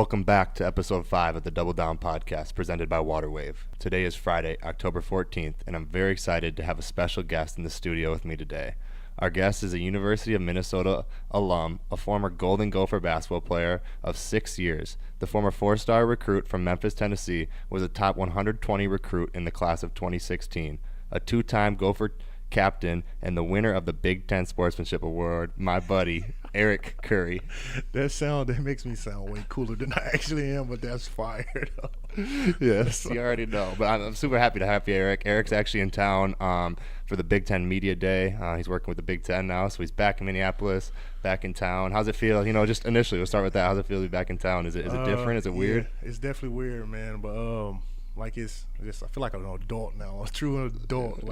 Welcome back to episode 5 of the Double Down podcast presented by Waterwave. Today is Friday, October 14th, and I'm very excited to have a special guest in the studio with me today. Our guest is a University of Minnesota alum, a former Golden Gopher basketball player of 6 years. The former 4-star recruit from Memphis, Tennessee, was a top 120 recruit in the class of 2016, a 2-time Gopher captain, and the winner of the Big Ten Sportsmanship Award, my buddy, Eric Curry. That makes me sound way cooler than I actually am, but that's fire, though. Yes, you already know. But I'm super happy to have you, Eric. Eric's actually in town for the Big Ten Media Day. He's working with the Big Ten now, so he's back in Minneapolis, back in town. How's it feel? Just initially, we'll start with that. How's it feel to be back in town? Is it different? Is it weird? It's definitely weird, man. But I feel like I'm an adult now, a true adult.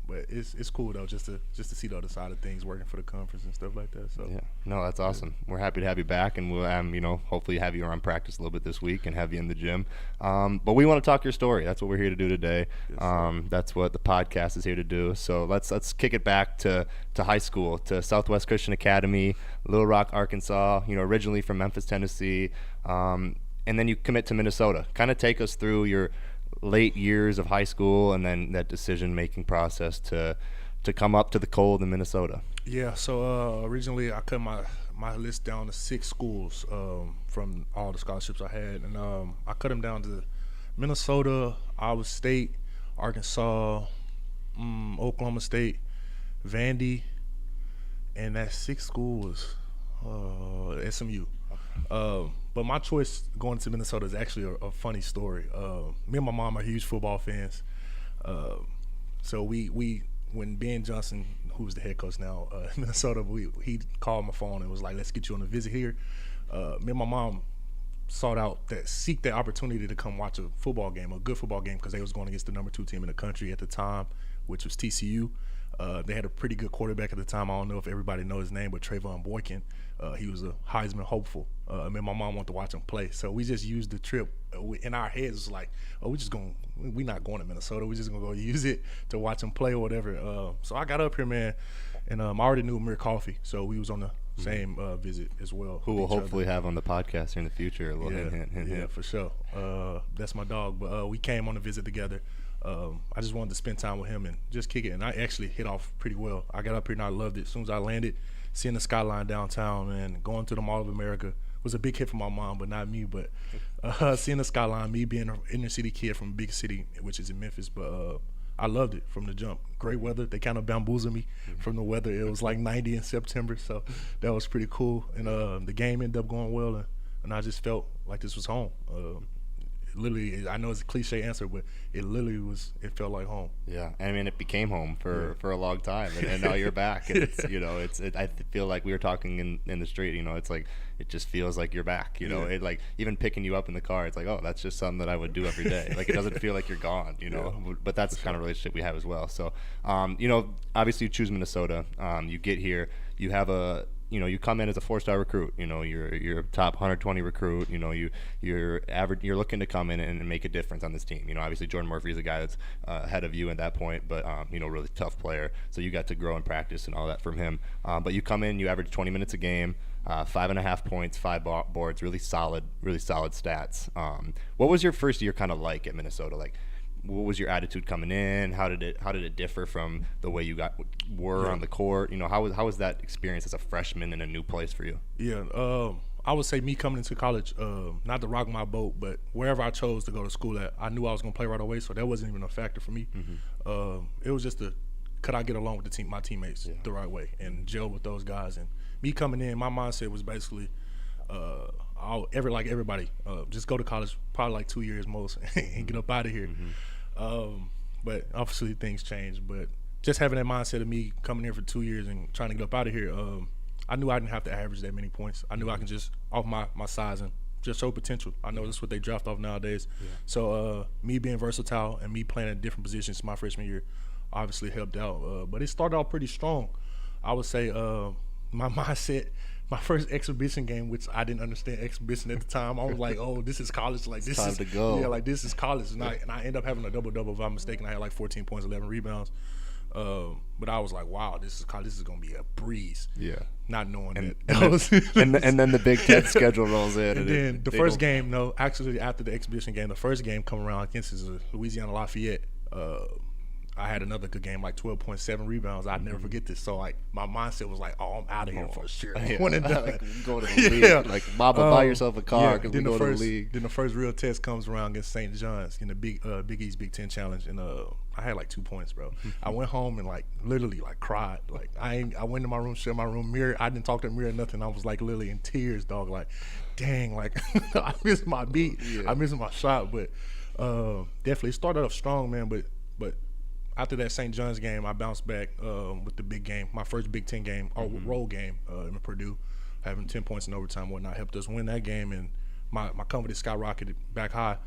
But it's cool though, just to see the other side of things, working for the conference and stuff like that. So yeah, no, that's awesome. We're happy to have you back, and we'll hopefully have you around practice a little bit this week and have you in the gym. But we want to talk your story. That's what we're here to do today. Yes, that's what the podcast is here to do. So let's kick it back to high school, to Southwest Christian Academy, Little Rock, Arkansas. Originally from Memphis, Tennessee, and then you commit to Minnesota. Kind of take us through your late years of high school and then that decision-making process to come up to the cold in Minnesota. Yeah, so originally I cut my list down to 6 schools from all the scholarships I had, and I cut them down to Minnesota, Iowa State, Arkansas, Oklahoma State, Vandy, and that 6th school was SMU. But my choice going to Minnesota is actually a funny story. Me and my mom are huge football fans. So when Ben Johnson, who's the head coach now in Minnesota, he called my phone and was like, let's get you on a visit here. Me and my mom seek that opportunity to come watch a football game, a good football game, because they was going against the number 2 team in the country at the time, which was TCU. They had a pretty good quarterback at the time. I don't know if everybody knows his name, but Trayvon Boykin. He was a Heisman hopeful. Me and my mom wanted to watch him play. So we just used the trip. In our heads, it was like, we're not going to Minnesota. We're just going to go use it to watch him play or whatever. So I got up here, man, and I already knew Amir Coffey. So we was on the same visit as well. Who will hopefully have on the podcast here in the future. A little hint. Yeah, for sure. That's my dog. But we came on a visit together. I just wanted to spend time with him and just kick it, and I actually hit off pretty well. I got up here and I loved it. As soon as I landed, seeing the skyline downtown and going to the Mall of America was a big hit for my mom, but not me. But seeing the skyline, me being an inner city kid from a big city, which is in Memphis, but I loved it from the jump. Great weather. They kind of bamboozled me from the weather. It was like 90 in September, so that was pretty cool. And the game ended up going well, and I just felt like this was home. Literally, I know it's a cliche answer, but it felt like home. Yeah, I mean, it became home for a long time, and now you're back. And it's I feel like we were talking in the street. It's like it just feels like you're back. It like even picking you up in the car, it's like, oh, that's just something that I would do every day. Like it doesn't feel like you're gone. But that's the kind of relationship we have as well. So, obviously you choose Minnesota. You get here, you have you come in as a 4-star recruit. You're a top 120 recruit. You're looking to come in and make a difference on this team. Obviously Jordan Murphy is a guy that's ahead of you at that point, but really tough player. So you got to grow and practice and all that from him. But you come in, you average 20 minutes a game, 5.5 points, 5 boards, really solid stats. What was your first year kind of like at Minnesota? Like, what was your attitude coming in? How did it differ from the way you were on the court? How was that experience as a freshman in a new place for you? Yeah, I would say me coming into college, not to rock my boat, but wherever I chose to go to school at, I knew I was going to play right away, so that wasn't even a factor for me. It was just could I get along with my teammates the right way and gel with those guys? And me coming in, my mindset was basically like everybody, just go to college, probably like 2 years most, and get up out of here. But obviously things change. But just having that mindset of me coming here for 2 years and trying to get up out of here, I knew I didn't have to average that many points. I knew I can just, off my size, and just show potential. I know that's what they draft off nowadays. So me being versatile and me playing in different positions my freshman year obviously helped out. But it started out pretty strong. I would say my mindset, my first exhibition game, which I didn't understand exhibition at the time, I was like, oh, this is college. Like, this is time to go. Yeah, like this is college. And I end up having a double-double if I'm mistaken. I had like 14 points, 11 rebounds. But I was like, wow, this is gonna be a breeze. Yeah. Not knowing And that. then the Big Ten schedule rolls in. And then the first game, actually after the exhibition game, the first game come around against is Louisiana Lafayette. I had another good game, like 12.7 rebounds. I'd never forget this. So like my mindset was like, oh, I'm out of here for sure. Yeah. One and done. Like, go to the league. Like, Mama, buy yourself a car because we go to the league. Then the first real test comes around against St. John's in the Big East Big Ten Challenge, and I had like 2 points, bro. I went home and like literally like cried. Like I went to my room, shut my room mirror. I didn't talk to the mirror or nothing. I was like literally in tears, dog. Like, dang, like I missed my beat. Yeah. I missed my shot, but definitely it started off strong, man. But after that St. John's game, I bounced back with the big game, my first Big Ten game, or road game in Purdue, having 10 points in overtime and whatnot, helped us win that game, and my confidence skyrocketed back high.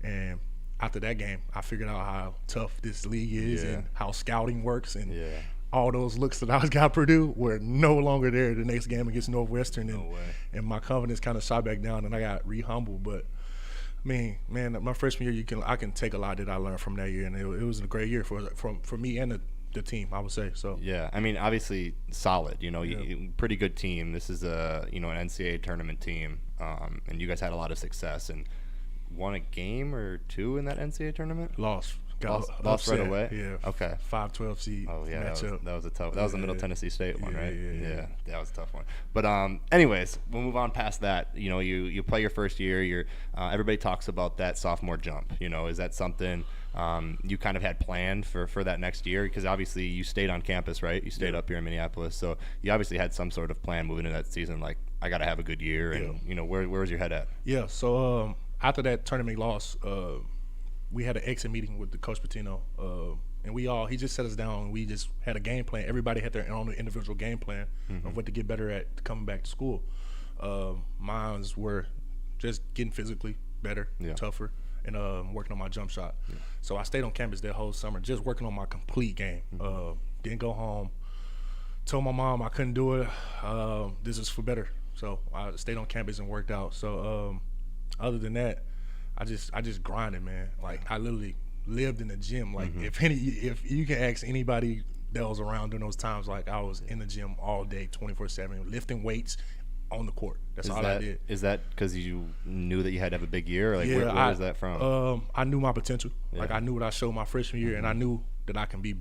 And after that game, I figured out how tough this league is and how scouting works, and all those looks that I got Purdue were no longer there the next game against Northwestern, and my confidence kind of shot back down, and I got re-humbled. But I mean, man, my freshman year, I can take a lot that I learned from that year, and it was a great year for me and the team, I would say. So yeah, I mean, obviously solid. Pretty good team. This is an NCAA tournament team, and you guys had a lot of success and won a game or two in that NCAA tournament. Lost right away. Yeah. Okay. 5-12 seed. Oh yeah, matchup. that was a tough. That was the Middle Tennessee State one, right? Yeah. That was a tough one. But anyways, we'll move on past that. You play your first year. Everybody talks about that sophomore jump. Is that something you kind of had planned for that next year? Because obviously you stayed on campus, right? You stayed up here in Minneapolis, so you obviously had some sort of plan moving into that season. Like, I got to have a good year, and where was your head at? Yeah. So after that tournament loss, we had an exit meeting with the Coach Patino, and he just set us down, and we just had a game plan. Everybody had their own individual game plan of what to get better at coming back to school. Mine were just getting physically better, tougher, and working on my jump shot. Yeah. So I stayed on campus that whole summer, just working on my complete game. Didn't go home. Told my mom I couldn't do it. This is for better. So I stayed on campus and worked out. So other than that, I just grinded, man. Like, I literally lived in the gym. Like, if you can ask anybody that was around during those times, like, I was in the gym all day, 24/7, lifting weights on the court. That's all I did. Is that because you knew that you had to have a big year? Or like, where was that from? I knew my potential. Yeah. Like, I knew what I showed my freshman year, and I knew that I can be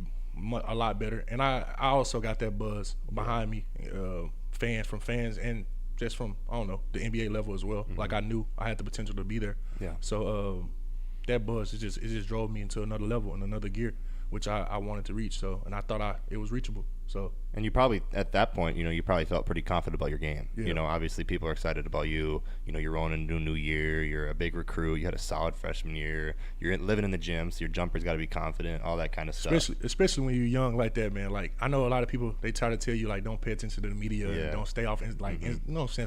a lot better. And I also got that buzz behind me, fans, and just from, I don't know, the NBA level as well. Like, I knew I had the potential to be there. Yeah. So that buzz, it just drove me into another level and another gear, which I wanted to reach. So, and I thought it was reachable. So. And you probably, at that point, you probably felt pretty confident about your game. Yeah. Obviously people are excited about you. You're rolling into a new year. You're a big recruit. You had a solid freshman year. You're living in the gym, so your jumper's got to be confident, all that kind of stuff. Especially when you're young like that, man. Like, I know a lot of people, they try to tell you, like, don't pay attention to the media, and don't stay off, like,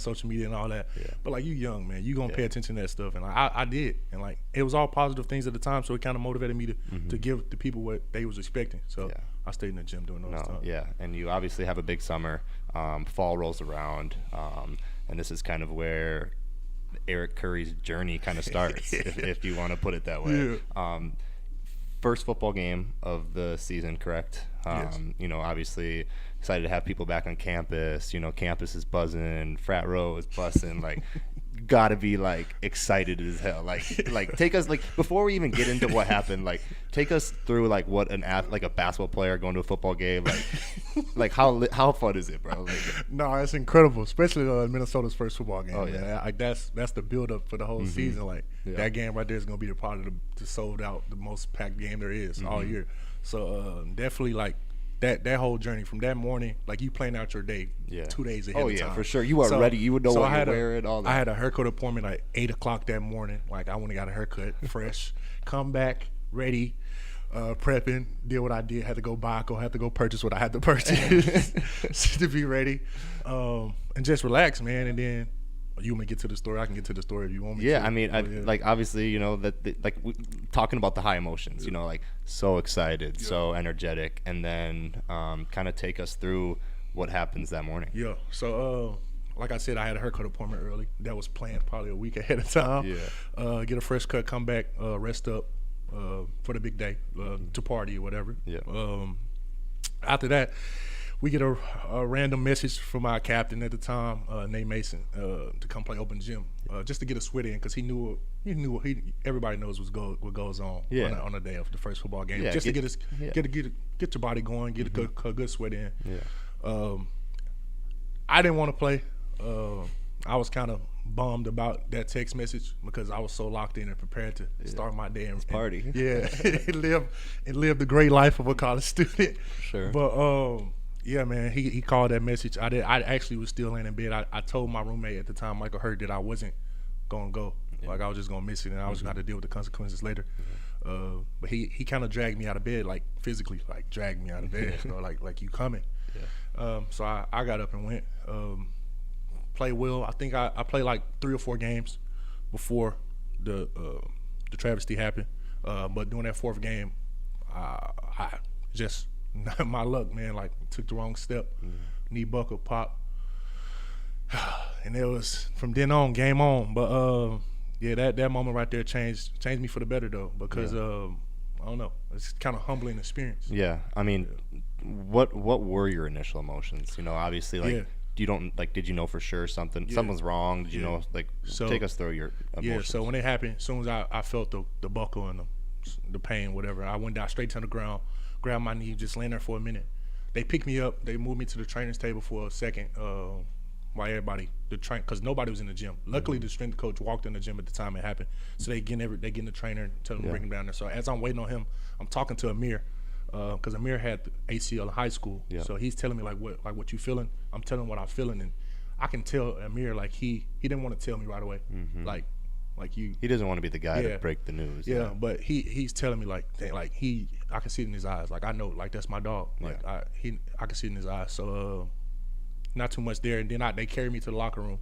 social media and all that. Yeah. But, like, you young, man. You going to pay attention to that stuff. And, like, I did. And, like, it was all positive things at the time, so it kind of motivated me to give the people what they was expecting. So I stayed in the gym doing those times. Yeah, and you obviously have a big summer. Fall rolls around, and this is kind of where Eric Curry's journey kind of starts, if you want to put it that way. Yeah. First football game of the season, correct? Yes. Obviously excited to have people back on campus. Campus is buzzing, frat row is busting. Like, gotta be like excited as hell. Like take us, like, before we even get into what happened, like, take us through like what like a basketball player going to a football game, like how fun is it, bro? Like, no, it's incredible, especially Minnesota's first football game. Oh yeah, man. Like, that's the build up for the whole season. Like, that game right there is gonna be the part of the sold out, the most packed game there is all year. So definitely, like, that whole journey from that morning, like, you plan out your day 2 days ahead of time. For sure. You are ready. You would know what you're wearing, all that. I had a haircut appointment at 8 o'clock that morning. Like, I went and got a haircut, fresh, come back, ready, prepping, did what I did, had to go purchase what I had to purchase to be ready, and just relax, man. And then you want me to get to the story? I can get to the story if you want me to. Yeah, I mean, like, obviously, talking about the high emotions, like, so excited, so energetic, and then kind of take us through what happens that morning. Yeah, so like I said, I had a haircut appointment early. That was planned probably a week ahead of time. Yeah. Get a fresh cut, come back, rest up for the big day, to party or whatever. Yeah. after that, we get a random message from our captain at the time, Nate Mason, to come play open gym, just to get a sweat in, because he knew everybody knows what goes on on the day of the first football game, just to get your body going, get a good sweat in. Yeah. I didn't want to play. I was kind of bummed about that text message because I was so locked in and prepared to start my day and party. Live the great life of a college student. Sure. But yeah, man, he called that message. I actually was still laying in bed. I told my roommate at the time, Michael Hurt, that I wasn't gonna go. Yeah. Like I was just gonna miss it, and I was gonna have to deal with the consequences later. But he kind of dragged me out of bed, like physically, like dragged me out of bed. You know, like you coming. Yeah. So I got up and went. Played well. I think I played like 3 or 4 games before the travesty happened. But during that 4th game, I just my luck, man. Like took the wrong step, knee buckle pop, and it was from then on game on. But yeah, that moment right there changed me for the better though, because I don't know, it's kind of humbling experience. Yeah, I mean, what were your initial emotions? You know, obviously like. You don't like. Did you know for sure something's wrong? Did you know, like, so, take us through your emotions? Yeah. So when it happened, as soon as I felt the buckle and the pain, whatever, I went down straight to the ground, grabbed my knee, just laying there for a minute. They picked me up. They moved me to the trainer's table for a second, while everybody because nobody was in the gym. Luckily, the strength coach walked in the gym at the time it happened. So they getting the trainer and tell him to bring him down there. So as I'm waiting on him, I'm talking to Amir. Because Amir had ACL in high school, so he's telling me what you feeling. I'm telling him what I'm feeling, and I can tell Amir like he didn't want to tell me right away, like you. He doesn't want to be the guy to break the news. Yeah, but he's telling me like I can see it in his eyes. Like I know, like that's my dog. Like I can see it in his eyes. So not too much there, and then they carry me to the locker room.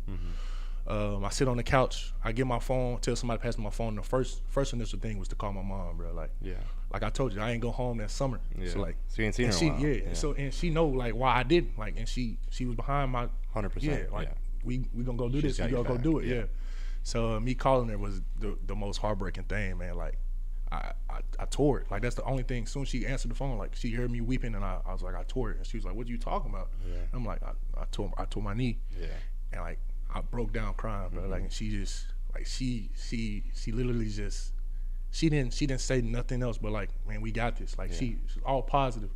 I sit on the couch. I get my phone. Tell somebody to pass me my phone. The first initial thing was to call my mom, bro. Like I told you, I ain't go home that summer. Yeah. So you ain't seen her in a while. Yeah. So and she know like why I didn't. Like and she was behind my 100%. Yeah. Like we gonna go do this. We gonna go do it. Yeah. So me calling her was the most heartbreaking thing, man. Like I tore it. Like that's the only thing. As soon as she answered the phone, like she heard me weeping, and I was like, I tore it. And she was like, what are you talking about? Yeah. I'm like, I tore my knee. Yeah. And like I broke down crying, bro. Like and she just like she literally just she didn't say nothing else but like, man, we got this. Like she's all positive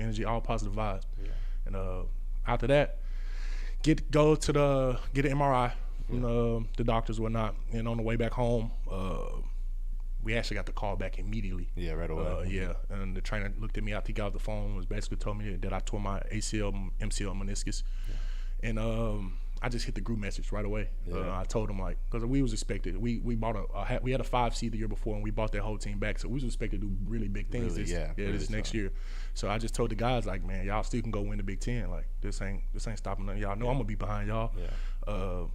energy, all positive vibes. Yeah. And after that, get an MRI from the doctors or whatnot. And on the way back home, we actually got the call back immediately. Yeah, right away. And the trainer looked at me. I think out the phone was basically told me that I tore my ACL, MCL, meniscus, and I just hit the group message right away. I told him like, because we was expected. We bought we had a 5 seed the year before, and we bought that whole team back. So we was expected to do really big things this next year. So I just told the guys like, man, y'all still can go win the Big Ten. Like this ain't stopping nothing. Y'all know I'm gonna be behind y'all. Yeah.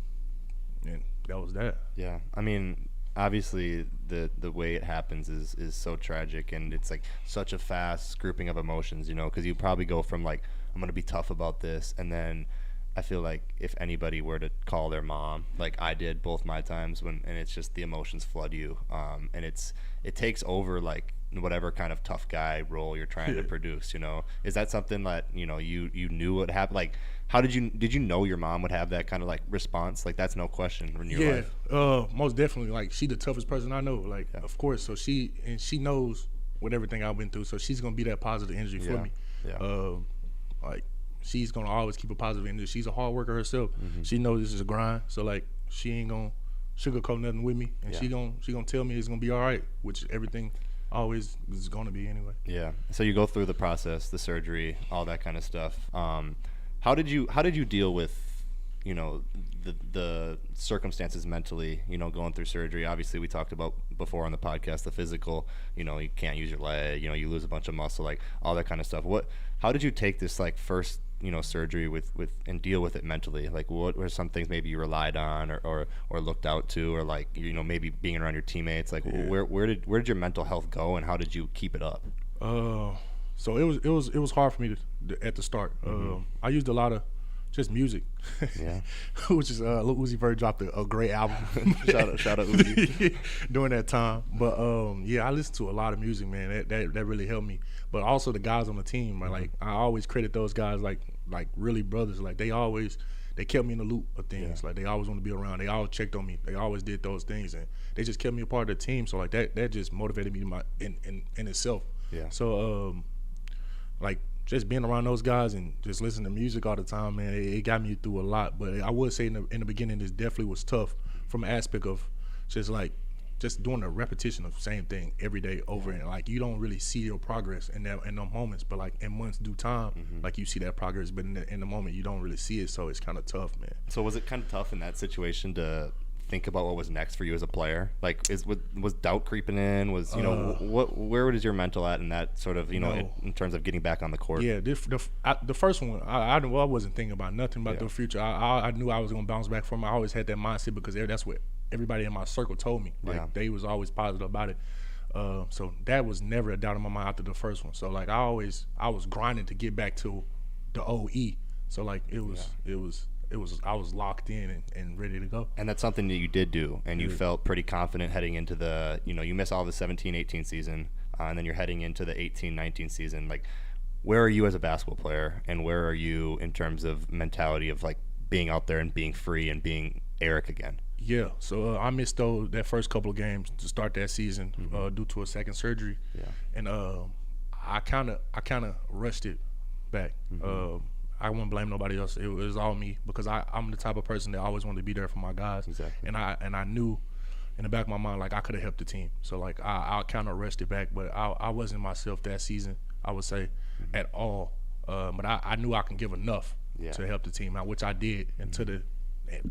And that was that. Yeah. I mean, obviously the way it happens is so tragic, and it's like such a fast grouping of emotions, you know, because you probably go from like, I'm gonna be tough about this, and then I feel like if anybody were to call their mom, like I did both my times, and it's just the emotions flood you, and it takes over like whatever kind of tough guy role you're trying to produce, you know. Is that something that, you know, you knew would happen? Like, how did you know your mom would have that kind of like response? Like that's no question in your life. Most definitely. Like she the toughest person I know. Like of course. So she knows with everything I've been through. So she's gonna be that positive energy for me. Yeah. Like. She's gonna always keep a positive energy. She's a hard worker herself. She knows this is a grind, so like she ain't gonna sugarcoat nothing with me, and she gonna tell me it's gonna be all right, which everything always is gonna be anyway. Yeah. So you go through the process, the surgery, all that kind of stuff. How did you deal with, you know, the circumstances mentally, you know, going through surgery? Obviously, we talked about before on the podcast the physical. You know, you can't use your leg. You know, you lose a bunch of muscle, like all that kind of stuff. How did you take this like first, you know, surgery with and deal with it mentally? Like what were some things maybe you relied on or looked out to, or like, you know, maybe being around your teammates? Like where did your mental health go, and how did you keep it up? So it was hard for me at the start. I used a lot of just music. Yeah. Which is Lil Uzi Vert dropped a great album. shout out Uzi. During that time. But I listened to a lot of music, man. That really helped me. But also the guys on the team, right? Like I always credit those guys like really brothers. Like they kept me in the loop of things. Yeah. Like they always want to be around. They always checked on me. They always did those things, and they just kept me a part of the team. So like that just motivated me in itself. Yeah. So like just being around those guys and just listening to music all the time, man, it got me through a lot. But I would say in the beginning, this definitely was tough from an aspect of just doing the repetition of the same thing every day over, and like you don't really see your progress in those moments, but like in months due time, like you see that progress, but in the moment you don't really see it, so it's kind of tough, man. So was it kind of tough in that situation to think about what was next for you as a player? Like was doubt creeping in? Was where was your mental at in that sort of in terms of getting back on the court? Yeah, the first one I wasn't thinking about nothing about the future. I knew I was gonna bounce back from it. I always had that mindset because that's what everybody in my circle told me. Like they was always positive about it. So that was never a doubt in my mind after the first one. So like I was grinding to get back to the OE. So like it was I was locked in and ready to go. And that's something that you did do, and you felt pretty confident heading into the you miss all the 17-18 season, and then you're heading into the 18-19 season. Like, where are you as a basketball player, and where are you in terms of mentality of like being out there and being free and being Eric again? Yeah, so I missed that first couple of games to start that season due to a second surgery, and I kind of rushed it back. I won't blame nobody else. It was all me because I'm the type of person that always wanted to be there for my guys. Exactly. And I knew in the back of my mind like I could have helped the team. So like I kind of rushed it back, but I wasn't myself that season, I would say, at all. But I knew I can give enough to help the team out, which I did until the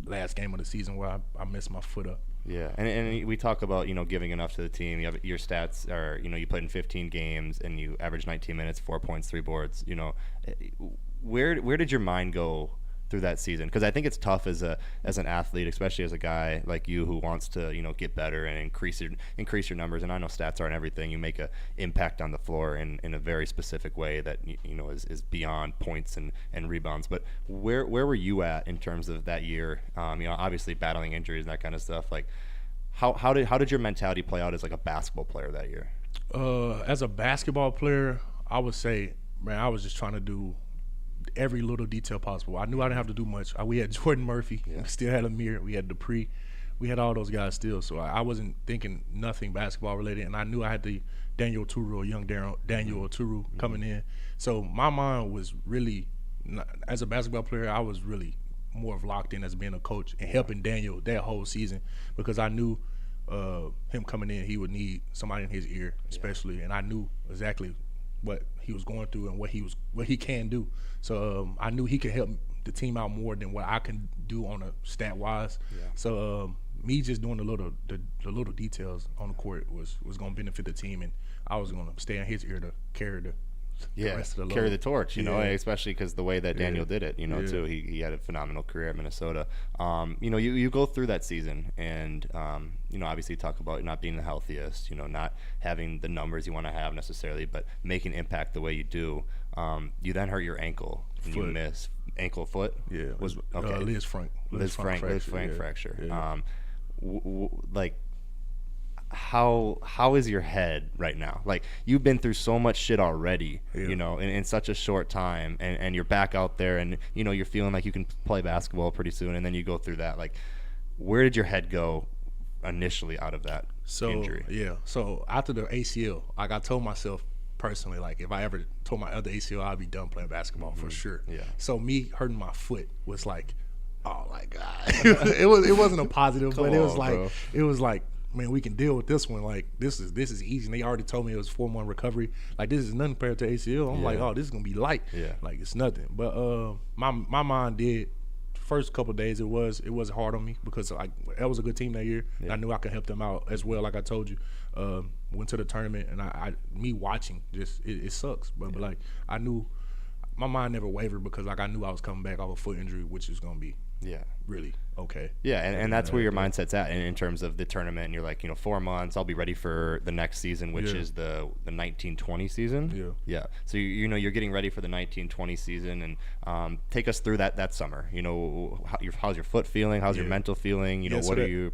last game of the season where I messed my foot up. Yeah, and we talk about giving enough to the team. You have your stats are you played in 15 games and you averaged 19 minutes, 4 points, 3 boards. Where did your mind go through that season? Because I think it's tough as an athlete, especially as a guy like you who wants to get better and increase your numbers. And I know stats aren't everything. You make an impact on the floor in a very specific way that is beyond points and rebounds. But where were you at in terms of that year? Obviously battling injuries and that kind of stuff. Like how did your mentality play out as like a basketball player that year? As a basketball player, I would say, man, I was just trying to do every little detail possible. I knew I didn't have to do much. We had Jordan Murphy, we still had Amir, we had Dupree, we had all those guys still. So I wasn't thinking nothing basketball related, and I knew I had the Daniel Oturu coming in. So my mind was really, as a basketball player, I was really more of locked in as being a coach and helping Daniel that whole season because I knew him coming in, he would need somebody in his ear, especially, and I knew exactly what he was going through and what he can do. So I knew he could help the team out more than what I can do on a stat wise. So me just doing the little details on the court was going to benefit the team, and I was going to stay in his ear to carry the rest of the carry load. the torch, especially because the way that Daniel did it, too. He had a phenomenal career at Minnesota. You go through that season, and obviously talk about not being the healthiest, not having the numbers you want to have necessarily, but making impact the way you do. You then hurt your ankle, and you miss ankle foot. Yeah, was okay. Liz Frank fracture. Yeah. Like, how is your head right now? Like, you've been through so much shit already, in such a short time, and you're back out there, and you're feeling like you can play basketball pretty soon, and then you go through that. Like, where did your head go initially out of that injury? Yeah, so after the ACL, like I told myself personally, like if I ever tore my other ACL, I'd be done playing basketball for sure. Yeah. So me hurting my foot was like, oh my God. it wasn't a positive, but it was like, man, we can deal with this one. Like this is easy. And they already told me it was 4-month recovery. Like this is nothing compared to ACL. I'm like, oh, this is gonna be light. Yeah. Like it's nothing. But my mind did. First couple of days it was hard on me because like that was a good team that year. Yeah. And I knew I could help them out as well. Like I told you, went to the tournament, and I me watching just it sucks. But like I knew my mind never wavered because like I knew I was coming back off a foot injury, which is gonna be really okay. Yeah, and that's where your mindset's at in terms of the tournament. And you're like, 4 months, I'll be ready for the next season, which is the 1920 season. Yeah. So you're getting ready for the 1920 season, and take us through that summer. How's your foot feeling? How's your mental feeling? What are you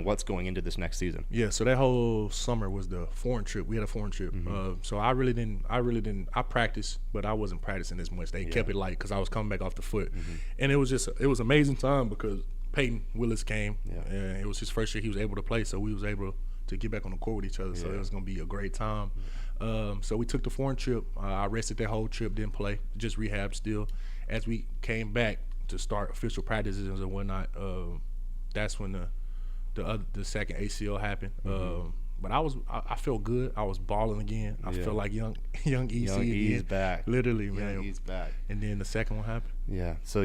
what's going into this next season? Yeah. So that whole summer was the foreign trip. We had a foreign trip. So I really didn't. I practiced, but I wasn't practicing as much. They kept it light because I was coming back off the foot, and it was amazing time because Peyton Willis came, and it was his first year he was able to play, so we was able to get back on the court with each other. So it was going to be a great time. So we took the foreign trip. I rested that whole trip, didn't play, just rehab still. As we came back to start official practices and whatnot, that's when the second ACL happened. But I felt good. I was balling again. I felt like young EC E's back. Literally, man. Young E's back. And then the second one happened. Yeah. So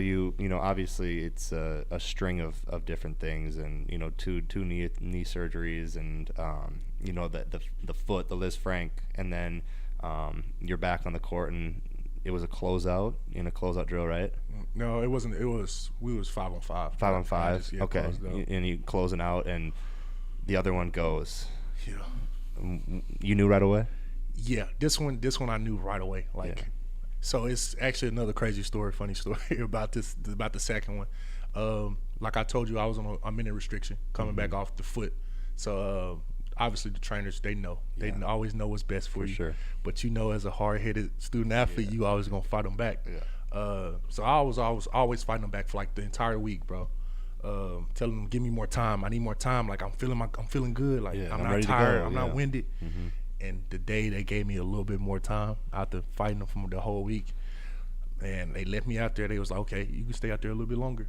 obviously it's a string of different things, and two knee surgeries, and the foot, the Liz Frank, and then you're back on the court, and it was a closeout drill, right? No, it wasn't. We was 5-on-5. 5-on-5. Okay. And you closing out, and the other one goes. Yeah. You knew right away? Yeah. This one I knew right away. So it's actually another crazy story, funny story about the second one. Like I told you, I was on a minute restriction coming back off the foot. So obviously the trainers, they know. They always know what's best for you. Sure. But as a hard-headed student athlete, you always going to fight them back. Yeah. So I was always fighting them back for like the entire week, bro. Telling them, give me more time. I need more time. Like I'm feeling good. Like I'm not tired. I'm not winded. And the day they gave me a little bit more time after fighting them from the whole week, and they let me out there. They was like, okay, you can stay out there a little bit longer.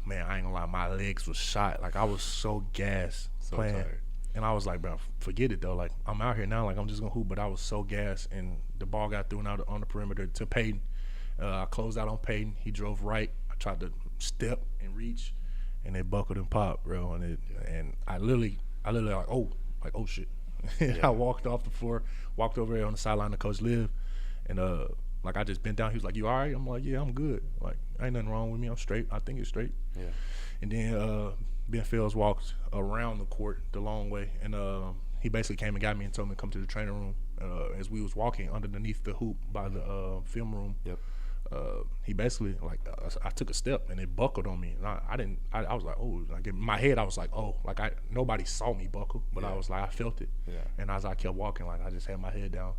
Man, I ain't gonna lie, my legs was shot. Like I was so gassed playing. Tired. And I was like, bro, forget it though. Like I'm out here now. Like I'm just gonna hoop. But I was so gassed, and the ball got thrown out on the perimeter to Peyton. I closed out on Peyton. He drove right. I tried to step and reach, and it buckled and popped, bro. And I literally like oh shit. I walked off the floor, walked over there on the sideline to Coach Liv, and I just bent down. He was like, "You all right?" I'm like, "Yeah, I'm good. Like ain't nothing wrong with me. I'm straight. I think it's straight." Yeah. And then Ben Fields walked around the court the long way, and he basically came and got me and told me to come to the training room. As we was walking underneath the hoop by the film room. Yep. He basically I took a step and it buckled on me, and I was like, oh, like in my head I was like, oh, like nobody saw me buckle, but I was like, I felt it. Yeah. And as I kept walking, like I just had my head down,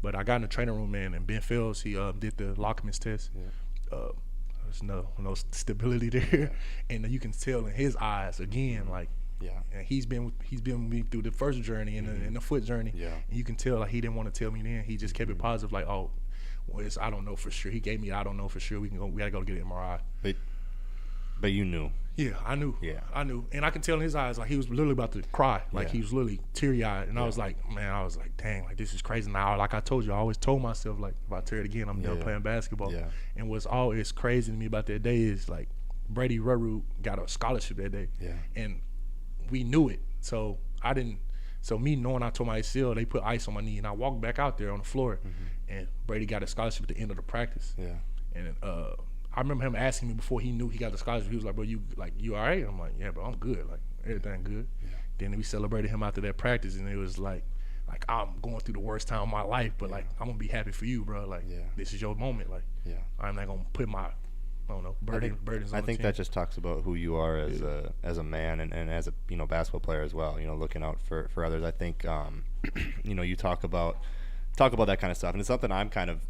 but I got in the training room, man, and Ben Fields, he did the Lockman's test. There's no stability there, and you can tell in his eyes again, like. Yeah, and he's been with me through the first journey and the foot journey. Yeah, and you can tell like he didn't want to tell me then. He just kept it positive, like, oh, well, I don't know for sure. He gave me I don't know for sure. We gotta go get an MRI. But you knew. Yeah, I knew. Yeah, I knew, and I could tell in his eyes like he was literally about to cry. Like he was literally teary eyed, and I was like, man, dang, like this is crazy. Now, like I told you, I always told myself like if I tear it again, I'm done playing basketball. Yeah. And what's always crazy to me about that day is like Brady Ruru got a scholarship that day. Yeah, and we knew it, so I didn't. So me knowing I tore my ACL, they put ice on my knee, and I walked back out there on the floor, and Brady got a scholarship at the end of the practice. Yeah, and I remember him asking me before he knew he got the scholarship. He was like, "Bro, you all right?" I'm like, "Yeah, bro, I'm good. Like everything good." Yeah. Then we celebrated him after that practice, and it was like I'm going through the worst time of my life, but like I'm gonna be happy for you, bro. Like this is your moment. Like I'm not gonna put my burdens on I think the that just talks about who you are as a man and as a basketball player as well. Looking out for others. I think you talk about that kind of stuff, and it's something I'm kind of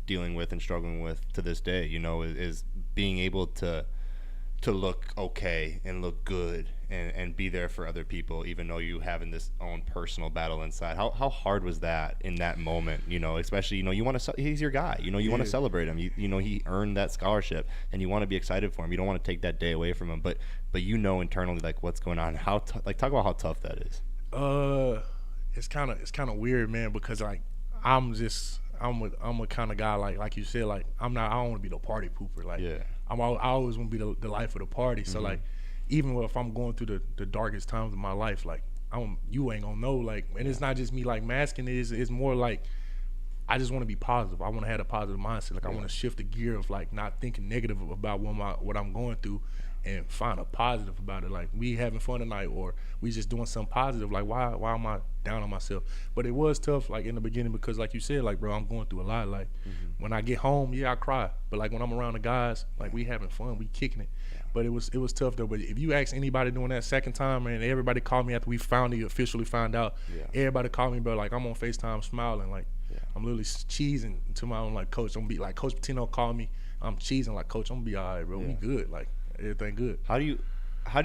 dealing with and struggling with to this day. Is being able to look okay and look good and be there for other people, even though you having this own personal battle inside. How hard was that in that moment? Especially you want to. He's your guy. You want to celebrate him. He earned that scholarship, and you want to be excited for him. You don't want to take that day away from him. But internally like what's going on. How talk about how tough that is. It's kind of weird, man, because like I'm a kind of guy like you said, like I don't want to be the party pooper. Like I always want to be the life of the party. So like even if I'm going through the darkest times of my life, like you ain't gonna know. Like, and it's not just me like masking it. It's more like I just want to be positive. I want to have a positive mindset. Like I want to shift the gear of like not thinking negative about what I'm going through, and find a positive about it. Like we having fun tonight, or we just doing something positive. Like why am I down on myself? But it was tough, like in the beginning, because like you said, like bro, I'm going through a lot. Like when I get home, yeah, I cry. But like when I'm around the guys, like we having fun, we kicking it. But it was tough though. But if you ask anybody doing that second time, man, everybody called me after we officially found out. Everybody called me, bro. Like I'm on FaceTime smiling, like I'm literally cheesing to my own. Like coach, I'm gonna be like Coach Patino called me. I'm cheesing like coach. I'm gonna be all right, bro. We good. Like everything good. How do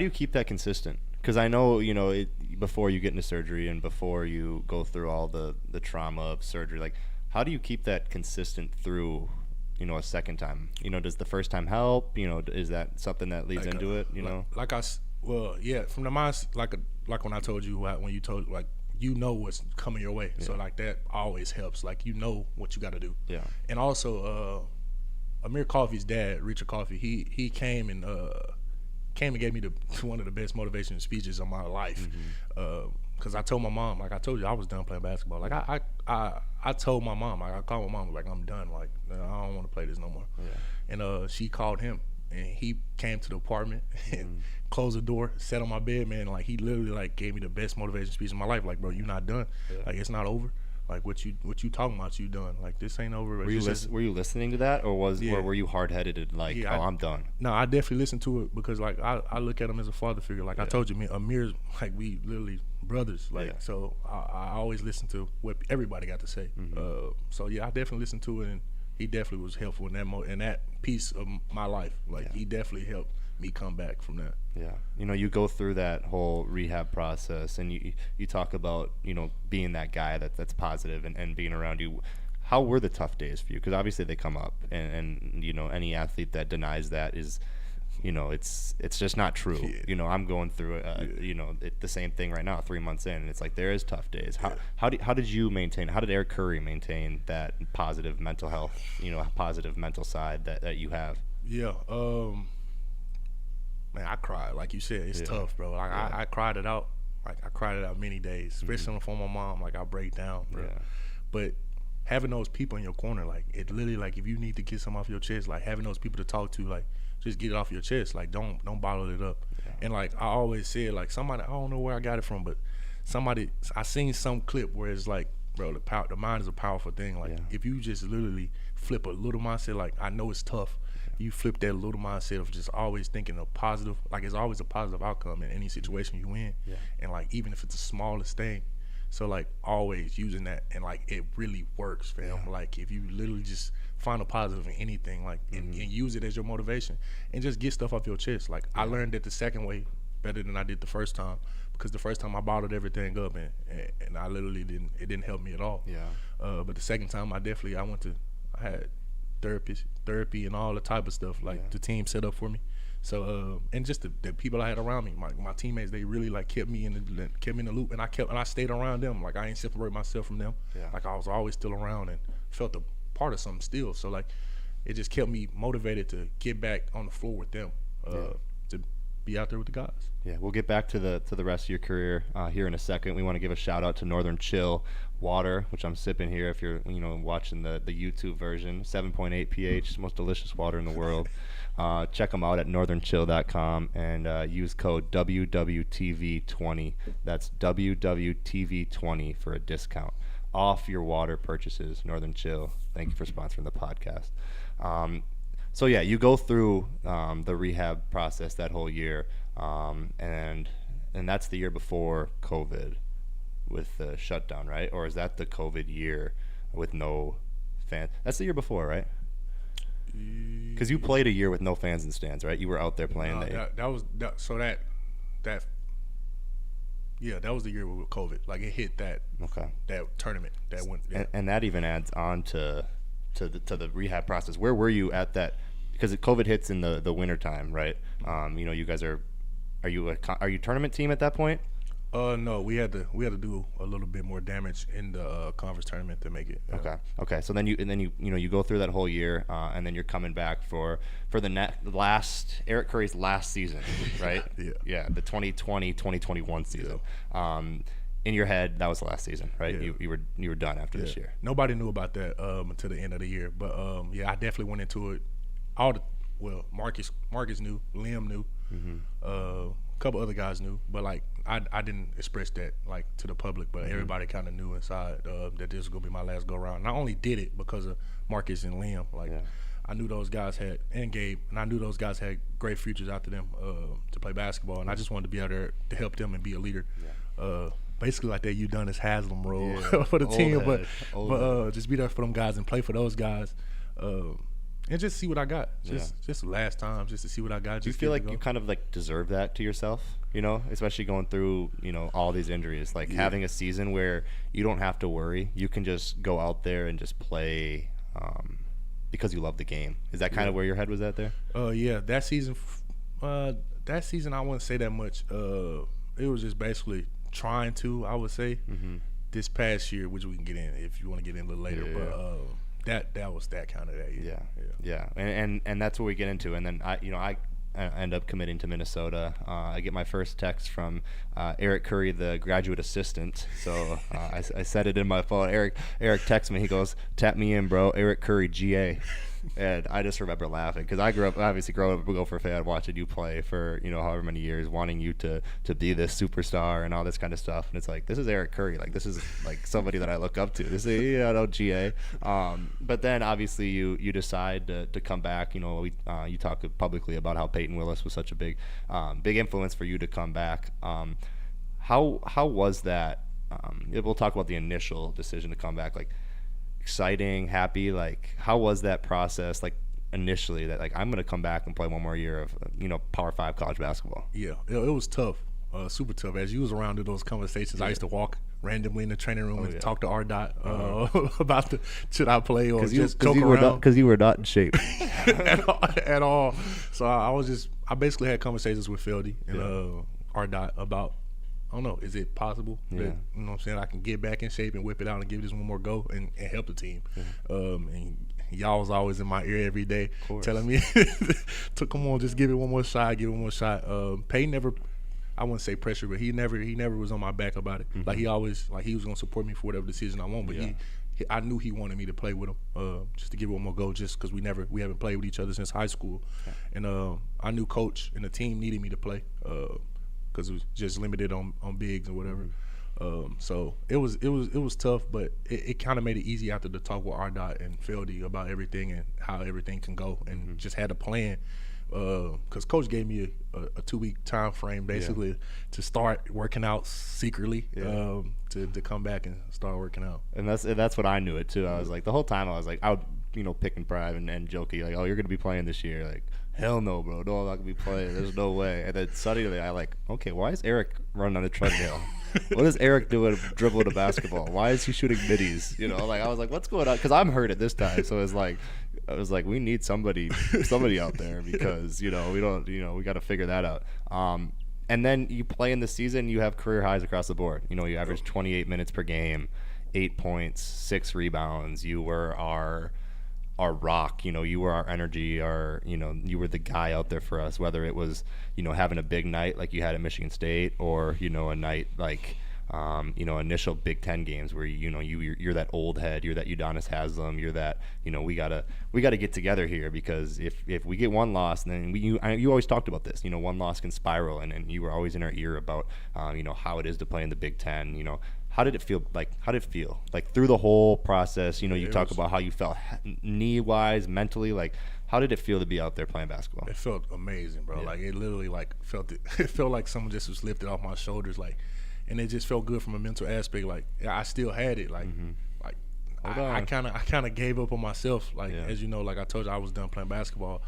you keep that consistent? Because I know before you get into surgery and before you go through all the trauma of surgery, like how do you keep that consistent through? A second time, does the first time help? Is that something that leads like into it? From the mind, like when I told you when you told like what's coming your way, so like that always helps. Like what you got to do. Yeah. And also, Amir Coffey's dad, Richard Coffey, he came and gave me one of the best motivation speeches of my life. Because I told my mom, like I told you, I was done playing basketball. Like I told my mom, like I called my mom, like I'm done. Like I don't want to play this no more. And she called him, and he came to the apartment and closed the door, sat on my bed, man. Like he literally like gave me the best motivation speech of my life. Like bro, you not done. Like it's not over. Like what you talking about, you done. Like this ain't over. Were you listening to that, or were you hard headed and like, I'm done? No, I definitely listened to it because like I look at him as a father figure. Like I told you, me Amir's like we literally brothers. Like so I always listen to what everybody got to say. So I definitely listened to it, and he definitely was helpful in that piece of my life. Like he definitely helped me come back from that. You go through that whole rehab process, and you talk about being that guy that's positive and being around you. How were the tough days for you? Because obviously they come up, and any athlete that denies that is it's just not true. I'm going through the same thing right now 3 months in, and it's like there is tough days. How did you maintain, how did Eric Curry maintain that positive mental health, positive mental side that you have? Man, I cried. Like you said, it's tough, bro. Like I cried it out. Like I cried it out many days, especially for my mom. Like I break down, bro. But having those people in your corner, like it literally, like if you need to get something off your chest, like having those people to talk to, like just get it off your chest. Like don't bottle it up. And like I always said, like somebody, I don't know where I got it from, but I seen some clip where it's like, bro, the mind is a powerful thing. Like if you just literally flip a little mindset, like I know it's tough. You flip that little mindset of just always thinking of positive, like it's always a positive outcome in any situation you in. And like even if it's the smallest thing, so like always using that, and like it really works, fam. Like if you literally just find a positive in anything, like and use it as your motivation, and just get stuff off your chest. Like I learned that the second way better than I did the first time, because the first time I bottled everything up, and I literally didn't help me at all. But the second time I had therapy and all the type of stuff, like the team set up for me. So and just the people I had around me, my teammates, they really like kept me in the loop, and I stayed around them. Like I ain't separate myself from them. Like I was always still around and felt a part of something still. So like it just kept me motivated to get back on the floor with them, to be out there with the guys. We'll get back to the rest of your career here in a second. We want to give a shout out to Northern Chill water, which I'm sipping here. If you're watching the YouTube version, 7.8 pH, most delicious water in the world. Check them out at northernchill.com and use code WWTV20. That's WWTV20 for a discount off your water purchases. Northern Chill, thank you for sponsoring the podcast. So you go through the rehab process that whole year, and that's the year before COVID with the shutdown, right? Or is that the COVID year with no fans? That's the year before, right? Because you played a year with no fans in the stands, right? You were out there playing. That was the year with COVID. Like it hit that tournament that went. And that even adds on to the rehab process. Where were you at that? Because COVID hits in the winter time, right? You guys are you tournament team at that point? No, we had to do a little bit more damage in the conference tournament to make it. Okay. So then you go through that whole year, and then you're coming back for the last Eric Curry's last season, right? The 2020-2021 season. in your head, that was the last season, right? Yeah. You were done after this year. Nobody knew about that until the end of the year. But yeah, I definitely went into it. Marcus knew, Liam knew, a couple other guys knew, but like I didn't express that like to the public, but everybody kind of knew inside that this was gonna be my last go round. And I only did it because of Marcus and Liam. Like I knew those guys and Gabe, and I knew those guys had great futures after them to play basketball, and I just wanted to be out there to help them and be a leader. Basically like that Udonis Haslam role for the team, but just be there for them guys and play for those guys, and just see what I got. Just last time, just to see what I got. Do you feel like you kind of like deserve that to yourself? You know, especially going through all these injuries, like having a season where you don't have to worry. You can just go out there and just play because you love the game. Is that kind of where your head was at there? Yeah, that season. I wouldn't say that much. It was just basically trying to, I would say, this past year, which we can get in if you want to get in a little later, but that was that kind of that year. Yeah. And that's what we get into. And then I end up committing to Minnesota. I get my first text from Eric Curry, the graduate assistant. So I said it in my phone. Eric texts me. He goes, "Tap me in, bro. Eric Curry, GA." And I just remember laughing because I grew up a Gopher fan, watching you play for however many years, wanting you to be this superstar and all this kind of stuff. And it's like, this is Eric Curry, like this is like somebody that I look up to. This is GA. But then obviously you decide to come back. You talk publicly about how Peyton Willis was such a big influence for you to come back. How was that? We'll talk about the initial decision to come back. Like, exciting, happy, like how was that process like initially that like I'm gonna come back and play one more year of Power 5 college basketball? It was tough, super tough. As you was around in those conversations, I used to walk randomly in the training room and talk to R-Dot about should I play or just joke around because you were not in shape at all. So I basically had conversations with Feldy and R-Dot about, I don't know, is it possible that, you know what I'm saying, I can get back in shape and whip it out and give this one more go and help the team. And y'all was always in my ear every day telling me to come on, just give it one more shot. Peyton never, I wouldn't say pressure, but he never was on my back about it. Like he always, like he was going to support me for whatever decision I want, but I knew he wanted me to play with him, just to give it one more go, just because we haven't played with each other since high school. And I knew coach and the team needed me to play, because it was just limited on bigs or whatever. So it was tough, but it kind of made it easy after the talk with R-Dot and Feldy about everything and how everything can go, and just had a plan. Because coach gave me a 2-week time frame basically to start working out secretly, to come back and start working out. And that's what I knew it too. I was like, the whole time I was like, I would pick and pride and joking like, oh, you're gonna be playing this year, like, hell no, bro. No, I'm not gonna be playing. There's no way. And then suddenly I like, okay, why is Eric running on a treadmill? What is Eric doing dribbling a basketball? Why is he shooting middies? I was like, what's going on? Because I'm hurt at this time. So I was like, we need somebody out there because we don't we got to figure that out. And then you play in the season, you have career highs across the board. You average 28 minutes per game, 8 points, 6 rebounds. You were our rock, you were our energy, you were the guy out there for us, whether it was, having a big night like you had at Michigan State or, a night like, initial Big Ten games where, you're that old head, you're that Udonis Haslam, you're that, we gotta get together here because if we get one loss, then you always talked about this, one loss can spiral, and you were always in our ear about, how it is to play in the Big Ten, How did it feel? Like through the whole process, you talk about how you felt knee-wise, mentally. Like, how did it feel to be out there playing basketball? It felt amazing, bro. Yeah. Like, it literally, it felt like someone just was lifted off my shoulders, like, and it just felt good from a mental aspect. Like, I still had it. Like, I kind of gave up on myself. Like, as you know, like I told you, I was done playing basketball,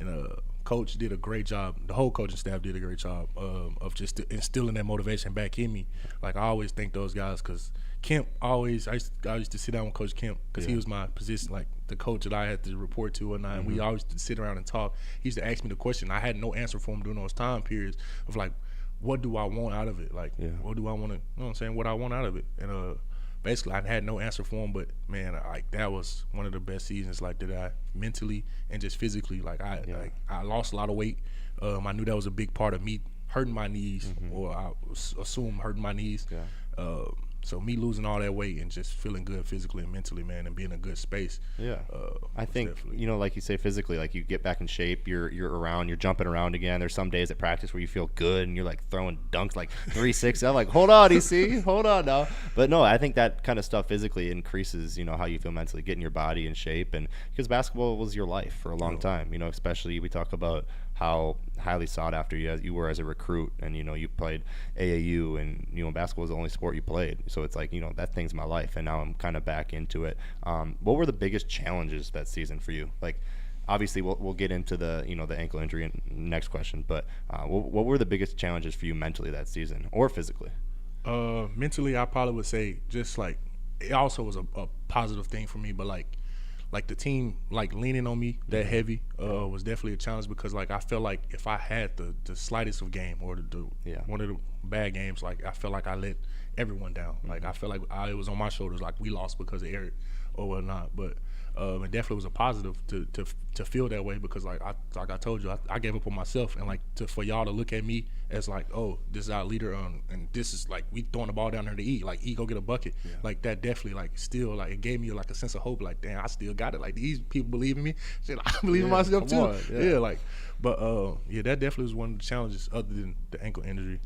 and coach did a great job. The whole coaching staff did a great job of just instilling that motivation back in me. Like, I always thank those guys because Kemp I used to sit down with Coach Kemp because he was my position, like the coach that I had to report to, and we always sit around and talk. He used to ask me the question. I had no answer for him during those time periods of like, what do I want out of it? Like, what do I want to, you know what I'm saying, what I want out of it? And basically, I had no answer for him, but man, like that was one of the best seasons, like that I mentally and just physically, like I lost a lot of weight. I knew that was a big part of me hurting my knees, or I assume hurting my knees. So me losing all that weight and just feeling good physically and mentally, man, and being in a good space. Yeah, I think like you say, physically, like you get back in shape, you're around, you're jumping around again. There's some days at practice where you feel good and you're like throwing dunks like 360. I'm like, hold on, EC, hold on now. But no, I think that kind of stuff physically increases, how you feel mentally, getting your body in shape, and because basketball was your life for a long time. Especially we talk about how highly sought after you were as a recruit, and you played AAU, and basketball was the only sport you played. So it's like that thing's my life, and now I'm kind of back into it. What were the biggest challenges that season for you? Like, obviously we'll get into the the ankle injury in next question, but what were the biggest challenges for you mentally that season or physically? Mentally, I probably would say just like it also was a positive thing for me, but like the team like leaning on me that heavy was definitely a challenge, because like I felt like if I had the slightest of game or one of the bad games, like I felt like I let everyone down. Like I felt like it was on my shoulders, like we lost because of Eric or whatnot. But it definitely was a positive to feel that way, because like I told you, I gave up on myself, and like for y'all to look at me as like, oh, this is our leader, and this is like we throwing the ball down there to E, like E go get a bucket, like that definitely like still like it gave me like a sense of hope, like damn, I still got it, like these people believe in me, shit, I believe in myself too. Like, but that definitely was one of the challenges other than the ankle injury.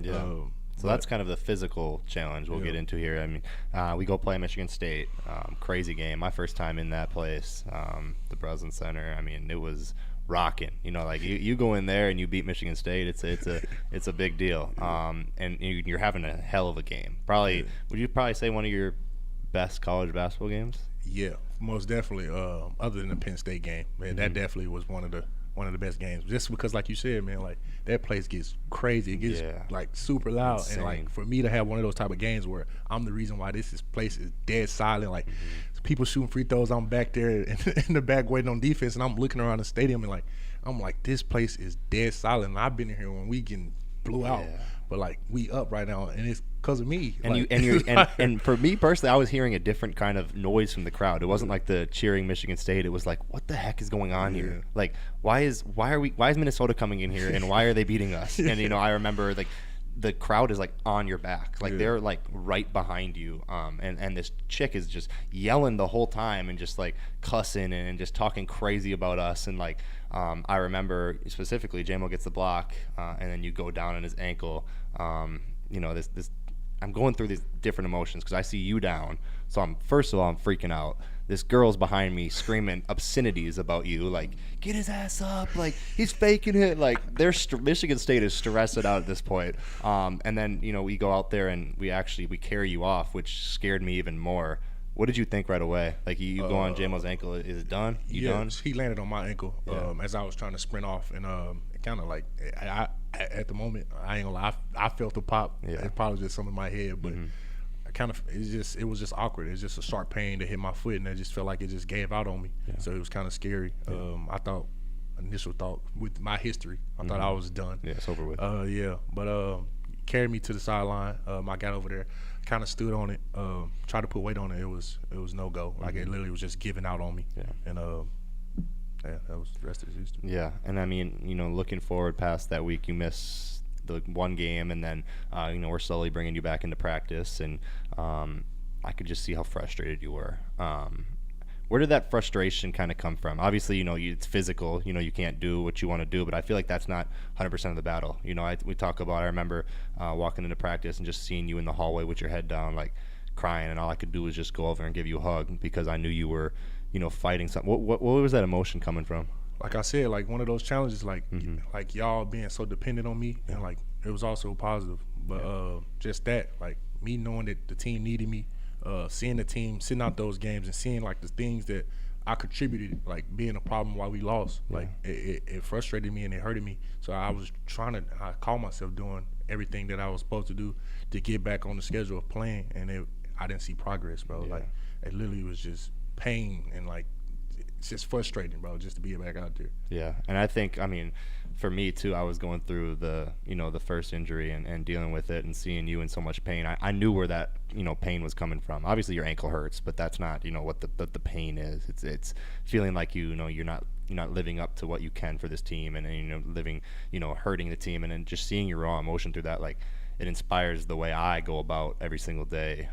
So that's kind of the physical challenge we'll get into here. I mean, we go play Michigan State. Crazy game. My first time in that place, the Breslin Center. I mean, it was rocking. Like you go in there and you beat Michigan State. It's a big deal. And you're having a hell of a game. Probably, would you probably say one of your best college basketball games? Yeah, most definitely. Other than the Penn State game, man, that definitely was one of the best games. Just because, like you said, man, like that place gets crazy. It gets like super loud. Insane. And like for me to have one of those type of games where I'm the reason why this place is dead silent, like people shooting free throws, I'm back there in the back waiting on defense, and I'm looking around the stadium and like I'm like, this place is dead silent. And I've been in here when we getting blew out, but like we up right now, and it's because of me. And like, and for me personally, I was hearing a different kind of noise from the crowd. It wasn't like the cheering Michigan State. It was like, what the heck is going on here? Like, why is Minnesota coming in here, and why are they beating us? And I remember like the crowd is like on your back, like they're like right behind you, and this chick is just yelling the whole time and just like cussing and just talking crazy about us. And like I remember specifically JMO gets the block, and then you go down on his ankle. This I'm going through these different emotions because I see you down. So I'm freaking out. This girl's behind me screaming obscenities about you, like, get his ass up, like, he's faking it. Like, Michigan State is stressing out at this point. And then, we go out there and we carry you off, which scared me even more. What did you think right away? Like, you go on JMO's ankle. Is it done? Done? He landed on my ankle as I was trying to sprint off. And it kind of like, at the moment, I ain't gonna lie, I felt the pop. It probably just something in my head, but it was just awkward. It's just a sharp pain that hit my foot, and I just felt like it just gave out on me. So it was kind of scary. I thought, initial thought with my history, I thought I was done. Yeah, it's over with. But carried me to the sideline. I got over there, kind of stood on it, tried to put weight on it. It was no go. Like it literally was just giving out on me. And that was the rest of the history. Yeah, and I mean, looking forward past that week, you miss the one game, and then we're slowly bringing you back into practice, and I could just see how frustrated you were. Where did that frustration kind of come from? Obviously, it's physical. You can't do what you want to do, but I feel like that's not 100% of the battle. We talk about. I remember walking into practice and just seeing you in the hallway with your head down, like crying, and all I could do was just go over and give you a hug because I knew you were, fighting something. What was that emotion coming from? Like I said, like one of those challenges, like like y'all being so dependent on me, and like it was also positive. But just that, like me knowing that the team needed me, seeing the team sitting out those games and seeing like the things that I contributed, like being a problem while we lost, like it frustrated me and it hurted me. So I called myself doing everything that I was supposed to do to get back on the schedule of playing, and I didn't see progress, bro. Like it literally was just pain, and like it's just frustrating, bro, just to be back out there. Yeah, and I think, for me too, I was going through the first injury and dealing with it and seeing you in so much pain. I knew where that pain was coming from. Obviously your ankle hurts, but that's not what the pain is. It's feeling like you're not living up to what you can for this team, and living hurting the team, and then just seeing your raw emotion through that, like it inspires the way I go about every single day,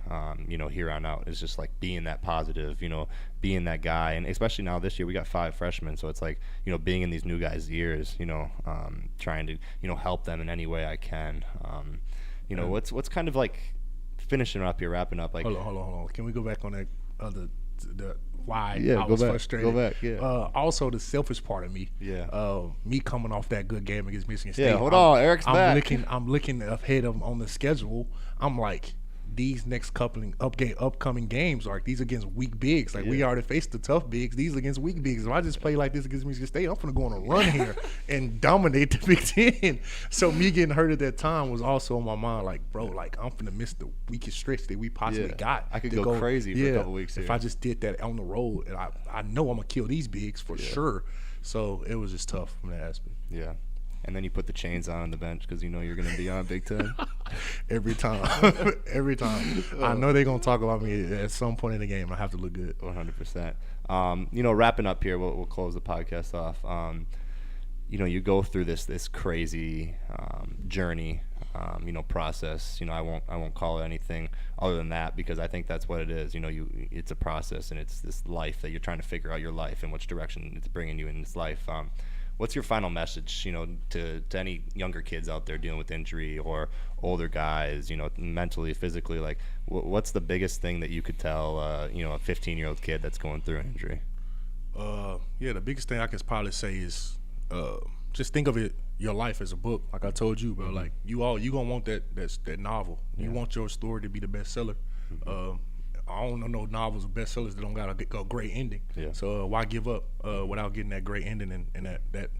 here on out. It's just like being that positive, being that guy. And especially now this year, we got 5 freshmen. So it's like, being in these new guys' ears, trying to, help them in any way I can. What's kind of like finishing up here, wrapping up, like, hold on. Can we go back on that the why yeah, I was back, frustrated? Go back, yeah. Also, the selfish part of me. Yeah. Me coming off that good game against Michigan State. Yeah, hold on, Eric's back. I'm looking ahead on the schedule. I'm like, these next upcoming games are these against weak bigs. Like, we already faced the tough bigs. These against weak bigs. If I just play like this against Michigan State, I'm gonna go on a run here and dominate the Big Ten. So me getting hurt at that time was also on my mind. Like, bro, like I'm finna miss the weakest stretch that we possibly got. I could go crazy for a couple weeks here. If I just did that on the road, and I know I'm gonna kill these bigs for sure. So it was just tough from that aspect. Yeah. And then you put the chains on the bench because you're going to be on Big Ten. Every time. Every time. I know they're going to talk about me at some point in the game. I have to look good. 100%. Wrapping up here, we'll close the podcast off. You go through this crazy journey, process. I won't call it anything other than that because I think that's what it is. It's a process, and it's this life that you're trying to figure out your life and which direction it's bringing you in this life. What's your final message, to any younger kids out there dealing with injury or older guys, mentally, physically? Like, what's the biggest thing that you could tell, a 15-year-old kid that's going through an injury? The biggest thing I can probably say is just think of your life as a book. Like I told you, bro. Mm-hmm. Like you gonna want that novel. Yeah. You want your story to be the bestseller. Mm-hmm. I don't know no novels or bestsellers that don't got a great ending. Yeah. So why give up without getting that great ending and that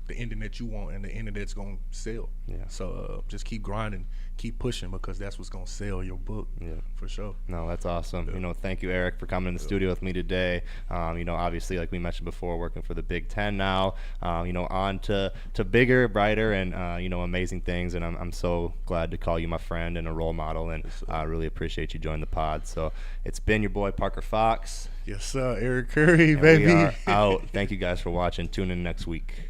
the ending that you want and the ending that's gonna sell. Yeah. So just keep grinding, keep pushing because that's what's gonna sell your book. Yeah. For sure. No, that's awesome. Yeah. Thank you, Eric, for coming in the studio with me today. Obviously, like we mentioned before, working for the Big Ten now. On to bigger, brighter, and amazing things. And I'm so glad to call you my friend and a role model. And I really appreciate you joining the pod. So it's been your boy Parker Fox. Yes, sir. Eric Curry, and baby. We are out. Thank you guys for watching. Tune in next week.